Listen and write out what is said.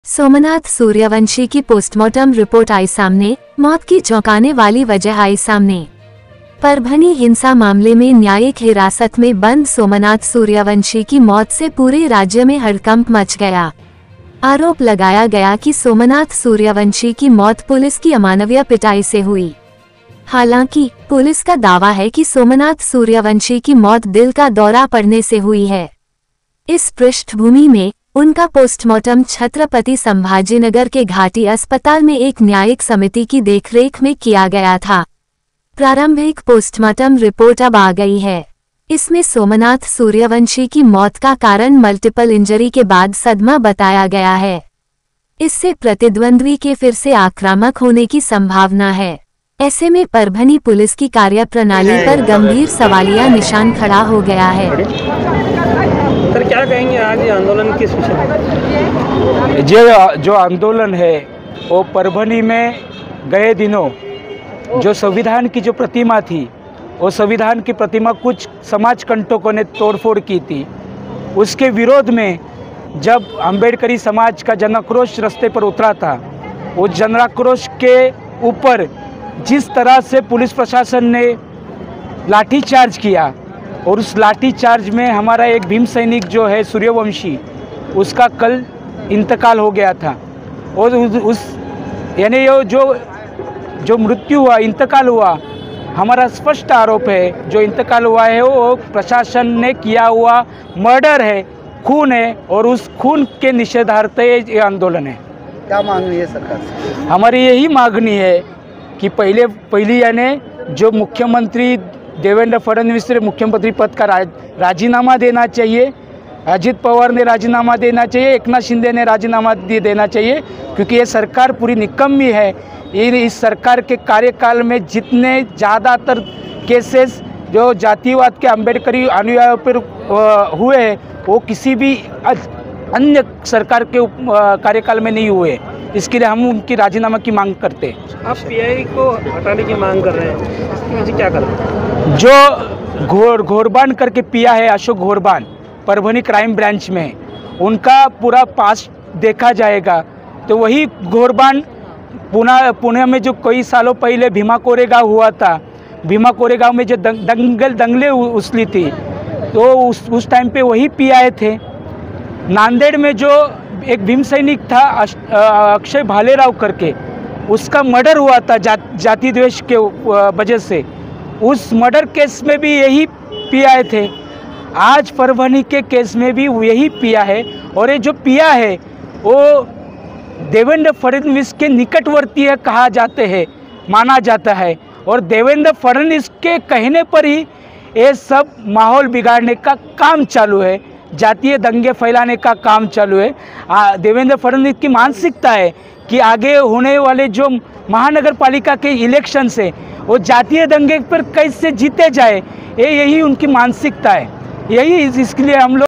सोमनाथ सूर्यवंशी की postmortem report आई सामने, मौत की चौंकाने वाली वजह आई सामने। परभनी हिंसा मामले में न्यायिक हिरासत में बंद सोमनाथ सूर्यवंशी की मौत से पूरे राज्य में हड़कंप मच गया। आरोप लगाया गया कि सोमनाथ सूर्यवंशी की मौत पुलिस की अमानवीय पिटाई से हुई। हालांकि पुलिस का दावा है कि सोमनाथ सूर्यवंशी की मौत दिल का दौरा पड़ने से हुई है। इस पृष्ठभूमि में उनका पोस्टमार्टम छत्रपति संभाजीनगर के घाटी अस्पताल में एक न्यायिक समिति की देखरेख में किया गया था। प्रारंभिक पोस्टमार्टम रिपोर्ट अब आ गई है। इसमें सोमनाथ सूर्यवंशी की मौत का कारण मल्टीपल इंजरी के बाद सदमा बताया गया है। इससे प्रतिद्वंद्वी के फिर से आक्रामक होने की संभावना है। ऐसे में परभनी पुलिस की कार्यप्रणाली पर गंभीर सवालिया निशान खड़ा हो गया है। सर, क्या कहेंगे आज ये आंदोलन किस विषय में? जो आंदोलन है वो परभनी में गए दिनों जो संविधान की जो प्रतिमा थी, वो संविधान की प्रतिमा कुछ समाज कंटकों ने तोड़फोड़ की थी। उसके विरोध में जब अम्बेडकरी समाज का जनाक्रोश रास्ते पर उतरा था, उस जनाक्रोश के ऊपर जिस तरह से पुलिस प्रशासन ने लाठीचार्ज किया और उस लाठीचार्ज में हमारा एक भीम सैनिक जो है सूर्यवंशी, उसका कल इंतकाल हो गया था। और उस यानी जो मृत्यु हुआ, इंतकाल हुआ, हमारा स्पष्ट आरोप है जो इंतकाल हुआ है वो प्रशासन ने किया हुआ मर्डर है, खून है, और उस खून के निषेधार्थ ये आंदोलन है। क्या मांगनी है सरकार से? हमारी यही मांगनी है कि पहली यानी जो मुख्यमंत्री देवेंद्र फडणवीस ने मुख्यमंत्री पद का राजीनामा देना चाहिए, अजित पवार ने राजीनामा देना चाहिए, एकनाथ शिंदे ने राजीनामा देना चाहिए, क्योंकि ये सरकार पूरी निकम्मी है। इस सरकार के कार्यकाल में जितने ज़्यादातर केसेस जो जातिवाद के अम्बेडकरी अनुयायियों पर हुए हैं वो किसी भी अन्य सरकार के कार्यकाल में नहीं हुए। इसके लिए हम उनकी राजीनामा की मांग करते हैं। आप पीआई को हटाने की मांग कर रहे हैं, इसकी वजह क्या कर रहे हैं? जो घोरबान करके पिया है, अशोक घोरबान, परभनी क्राइम ब्रांच में, उनका पूरा पास्ट देखा जाएगा तो वही घोरबान पुणे में जो कई सालों पहले भीमा कोरेगांव हुआ था, भीमा कोरेगांव में जो दंगलें उछली थी, तो उस टाइम पे वही पीआई थे। नांदेड़ में जो एक भीम सैनिक था अक्षय भालेराव करके, उसका मर्डर हुआ था जाति द्वेष के वजह से, उस मर्डर केस में भी यही पीआई थे। आज परभनी के केस में भी यही पिया है, और ये जो पिया है वो देवेंद्र फडणवीस के निकटवर्ती है कहा जाते हैं, माना जाता है, और देवेंद्र फडणवीस के कहने पर ही ये सब माहौल बिगाड़ने का काम चालू है, जातीय दंगे फैलाने का काम चालू है। देवेंद्र फडणवीस की मानसिकता है कि आगे होने वाले जो महानगर पालिका के इलेक्शन से वो जातीय दंगे पर कैसे जीते जाए, यही उनकी मानसिकता है। यही इसके लिए हम लोग